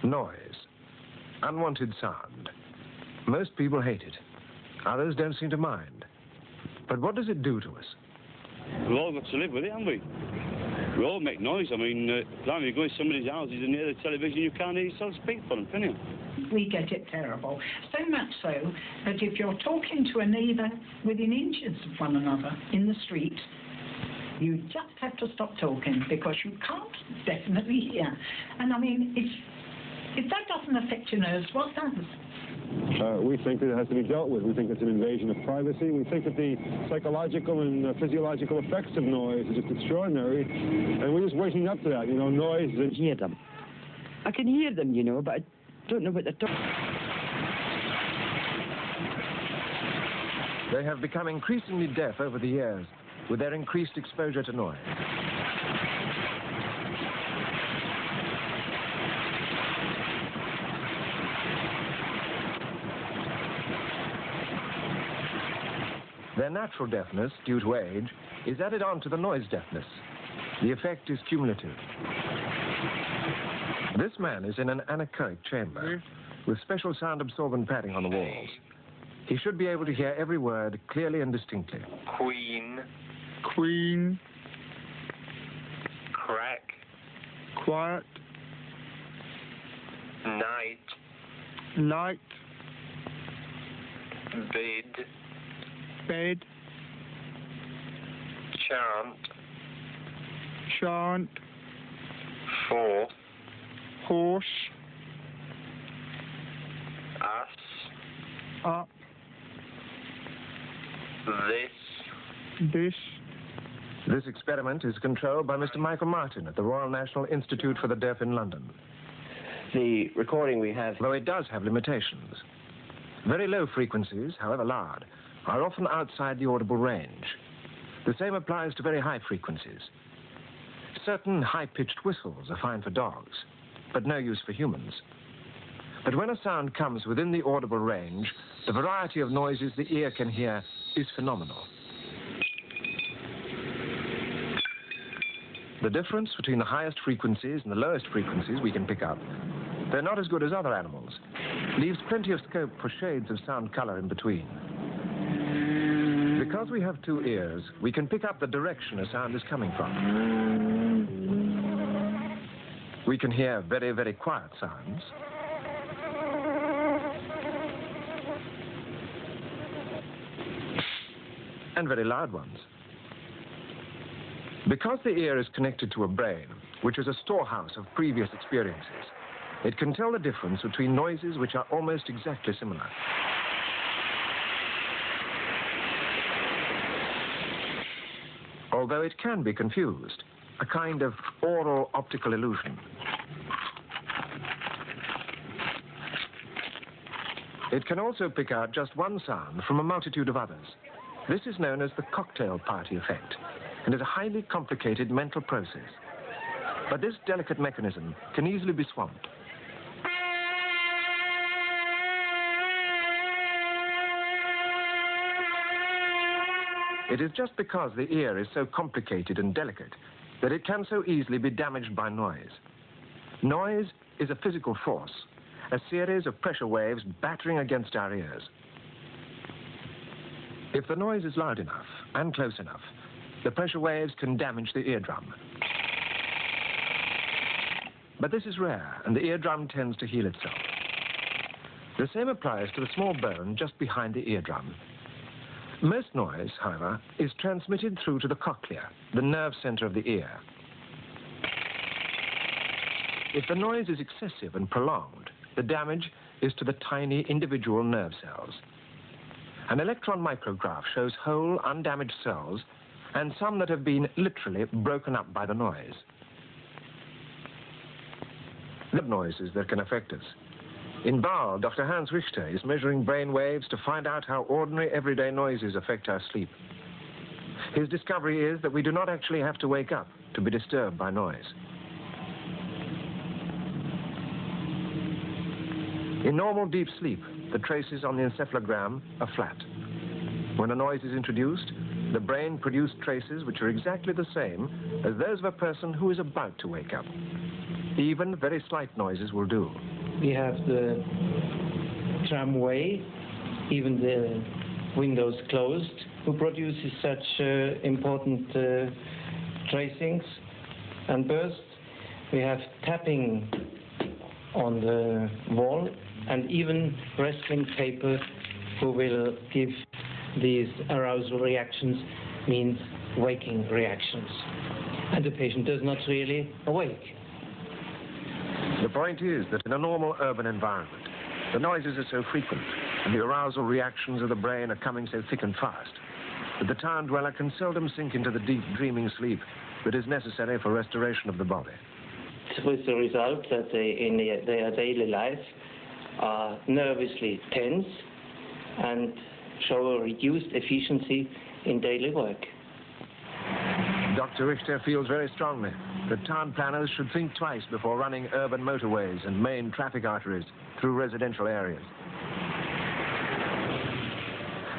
Noise. Unwanted sound. Most people hate it. Others don't seem to mind. But what does it do to us? We've all got to live with it, haven't we? We all make noise. I mean, if you go in somebody's houses and hear the television, you can't hear yourself speak for them, can you? We get it terrible. So much so that if you're talking to a neighbour within inches of one another in the street, you just have to stop talking because you can't definitely hear. And I mean, if that doesn't affect your nerves, what does? We think that it has to be dealt with. We think it's an invasion of privacy. We think that the psychological and physiological effects of noise are just extraordinary. And we're just waking up to that, you know, noise. I hear them. I can hear them, you know, but I don't know what they're talking. They have become increasingly deaf over the years with their increased exposure to noise. Their natural deafness, due to age, is added on to the noise deafness. The effect is cumulative. This man is in an anechoic chamber with special sound-absorbent padding on the walls. He should be able to hear every word clearly and distinctly. Queen. Queen. Crack. Quiet. Night. Light. Bed. Bed. Chant. Chant. Fourth. Horse. Us. Up. This. This experiment is controlled by Mr. Michael Martin at the Royal National Institute for the Deaf in London. The recording we have... Though it does have limitations. Very low frequencies, however loud, are often outside the audible range. The same applies to very high frequencies. Certain high-pitched whistles are fine for dogs, but no use for humans. But when a sound comes within the audible range, the variety of noises the ear can hear is phenomenal. The difference between the highest frequencies and the lowest frequencies we can pick up, they're not as good as other animals, leaves plenty of scope for shades of sound color in between. Because we have two ears, we can pick up the direction a sound is coming from. We can hear very, very quiet sounds. And very loud ones. Because the ear is connected to a brain, which is a storehouse of previous experiences, it can tell the difference between noises which are almost exactly similar. Although it can be confused, a kind of oral optical illusion. It can also pick out just one sound from a multitude of others. This is known as the cocktail party effect, and is a highly complicated mental process. But this delicate mechanism can easily be swamped. It is just because the ear is so complicated and delicate that it can so easily be damaged by noise. Noise is a physical force, a series of pressure waves battering against our ears. If the noise is loud enough and close enough, the pressure waves can damage the eardrum. But this is rare, and the eardrum tends to heal itself. The same applies to the small bone just behind the eardrum. Most noise, however, is transmitted through to the cochlea, the nerve center of the ear. If the noise is excessive and prolonged, the damage is to the tiny individual nerve cells. An electron micrograph shows whole, undamaged cells, and some that have been literally broken up by the noise. The noises that can affect us. In Basel, Dr. Hans Richter is measuring brain waves to find out how ordinary everyday noises affect our sleep. His discovery is that we do not actually have to wake up to be disturbed by noise. In normal deep sleep, the traces on the encephalogram are flat. When a noise is introduced, the brain produces traces which are exactly the same as those of a person who is about to wake up. Even very slight noises will do. We have the tramway, even the windows closed, who produces such important tracings and bursts. We have tapping on the wall, and even wrestling paper, who will give these arousal reactions, means waking reactions. And the patient does not really awake. The point is that in a normal urban environment, the noises are so frequent and the arousal reactions of the brain are coming so thick and fast that the town dweller can seldom sink into the deep dreaming sleep that is necessary for restoration of the body. With the result that they, in their daily life, are nervously tense and show a reduced efficiency in daily work. Dr. Richter feels very strongly that town planners should think twice before running urban motorways and main traffic arteries through residential areas.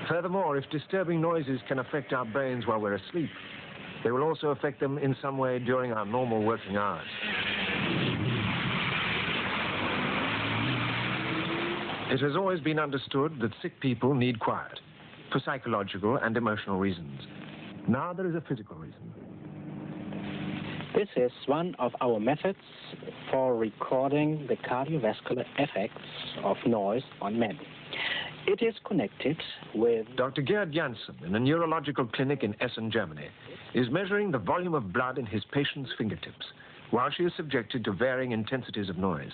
Furthermore, if disturbing noises can affect our brains while we're asleep, they will also affect them in some way during our normal working hours. It has always been understood that sick people need quiet for psychological and emotional reasons. Now there is a physical reason. This is one of our methods for recording the cardiovascular effects of noise on men. It is connected with... Dr. Gerd Janssen, in a neurological clinic in Essen, Germany, is measuring the volume of blood in his patient's fingertips while she is subjected to varying intensities of noise.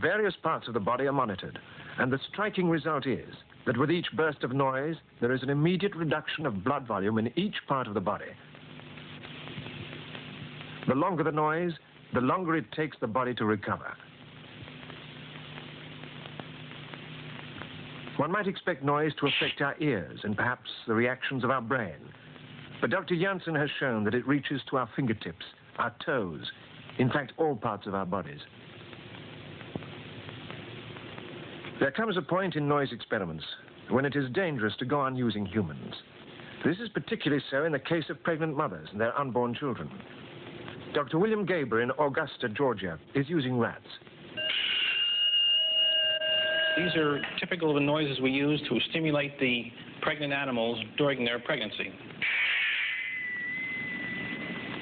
Various parts of the body are monitored, and the striking result is that with each burst of noise, there is an immediate reduction of blood volume in each part of the body. The longer the noise, the longer it takes the body to recover. One might expect noise to affect our ears and perhaps the reactions of our brain. But Dr. Janssen has shown that it reaches to our fingertips, our toes, in fact, all parts of our bodies. There comes a point in noise experiments when it is dangerous to go on using humans. This is particularly so in the case of pregnant mothers and their unborn children. Dr. William Gaber in Augusta, Georgia, is using rats. These are typical of the noises we use to stimulate the pregnant animals during their pregnancy.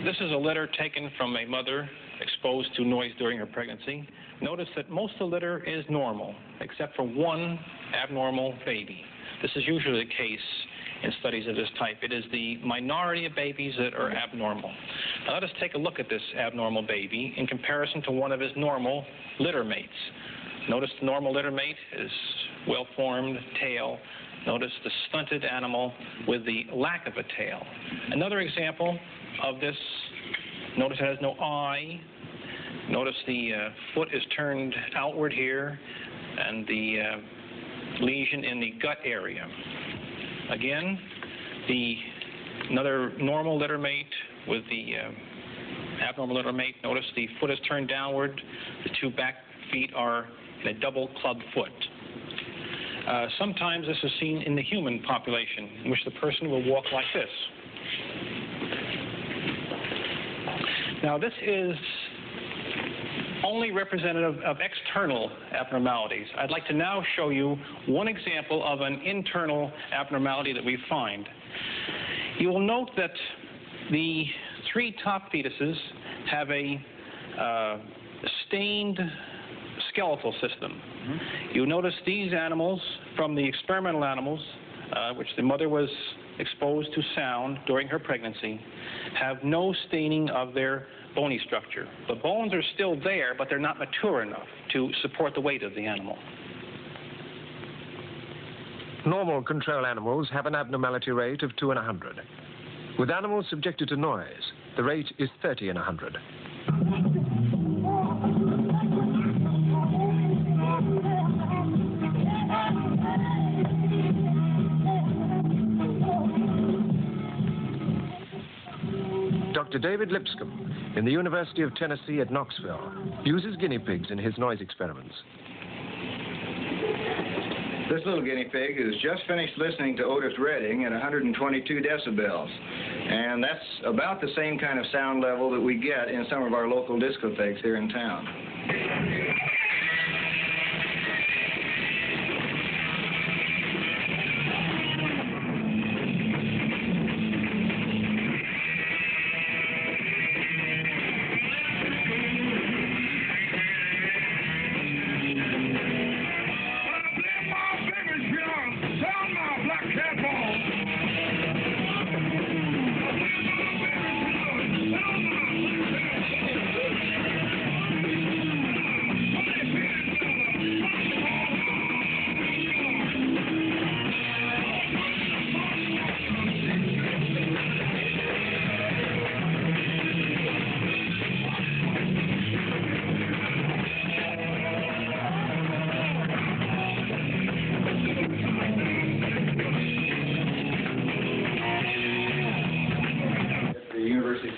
This is a litter taken from a mother exposed to noise during her pregnancy. Notice that most of the litter is normal, except for one abnormal baby. This is usually the case in studies of this type. It is the minority of babies that are abnormal. Now let us take a look at this abnormal baby in comparison to one of his normal litter mates. Notice the normal litter mate is well-formed tail. Notice the stunted animal with the lack of a tail. Another example of this, notice it has no eye. Notice the foot is turned outward here, and the lesion in the gut area. Again, another normal litter mate with the abnormal litter mate. Notice the foot is turned downward. The two back feet are in a double club foot. Sometimes this is seen in the human population, in which the person will walk like this. Now, this is only representative of external abnormalities. I'd like to now show you one example of an internal abnormality that we find. You will note that the three top fetuses have a stained skeletal system. You notice these animals, from the experimental animals, which the mother was exposed to sound during her pregnancy, have no staining of their bony structure. The bones are still there, but they're not mature enough to support the weight of the animal. Normal control animals have an abnormality rate of 2 in 100. With animals subjected to noise, the rate is 30 in 100. Dr. David Lipscomb, in the University of Tennessee at Knoxville, uses guinea pigs in his noise experiments. This little guinea pig has just finished listening to Otis Redding at 122 decibels. And that's about the same kind of sound level that we get in some of our local discotheques here in town.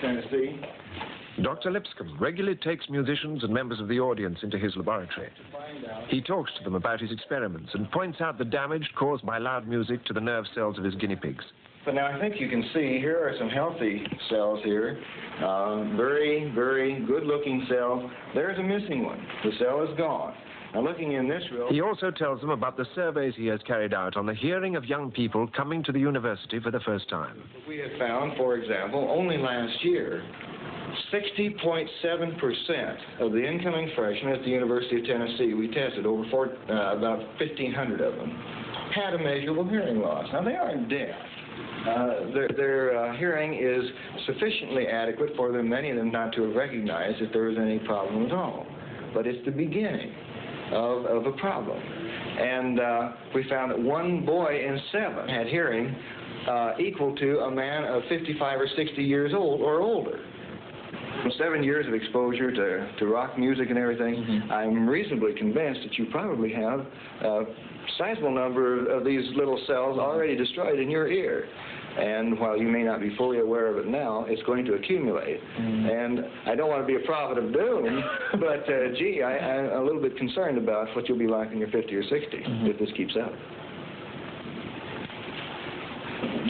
Tennessee. Dr. Lipscomb regularly takes musicians and members of the audience into his laboratory. He talks to them about his experiments and points out the damage caused by loud music to the nerve cells of his guinea pigs. But now I think you can see here are some healthy cells here. Very, very good-looking cells. There's a missing one. The cell is gone. Now, looking in this room... He also tells them about the surveys he has carried out on the hearing of young people coming to the university for the first time. We have found, for example, only last year, 60.7% of the incoming freshmen at the University of Tennessee, we tested over about 1,500 of them, had a measurable hearing loss. Now, they aren't deaf. Their hearing is sufficiently adequate for them, many of them, not to have recognized that there was any problem at all. But it's the beginning of a problem. And we found that 1 boy in 7 had hearing equal to a man of 55 or 60 years old or older. From 7 years of exposure to rock music and everything, I'm reasonably convinced that you probably have a sizable number of these little cells already destroyed in your ear. And while you may not be fully aware of it now, it's going to accumulate. And I don't want to be a prophet of doom, but gee, I'm a little bit concerned about what you'll be like when you're 50 or 60 if this keeps up.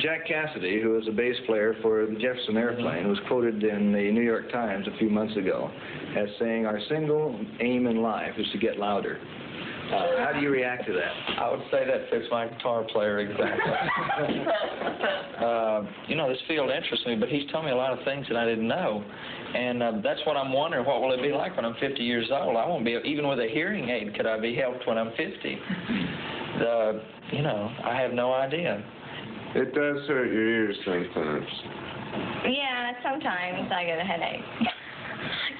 Jack Cassidy, who is a bass player for the Jefferson Airplane, was quoted in the New York Times a few months ago as saying, "Our single aim in life is to get louder." How do you react to that? I would say that fits my guitar player exactly. You know, this field interests me, but he's told me a lot of things that I didn't know. And that's what I'm wondering, what will it be like when I'm 50 years old? I won't be, even with a hearing aid, could I be helped when I'm 50? You know, I have no idea. It does hurt your ears sometimes. Yeah, sometimes I get a headache.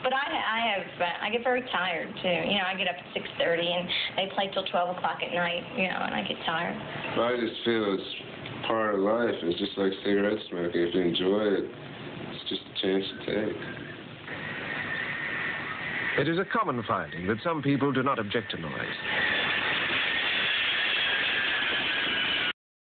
But I get very tired too. You know, I get up at 6:30 and they play till 12 o'clock at night. You know, and I get tired. Well, I just feel it's part of life. It's just like cigarette smoking. If you enjoy it, it's just a chance to take. It is a common finding that some people do not object to noise.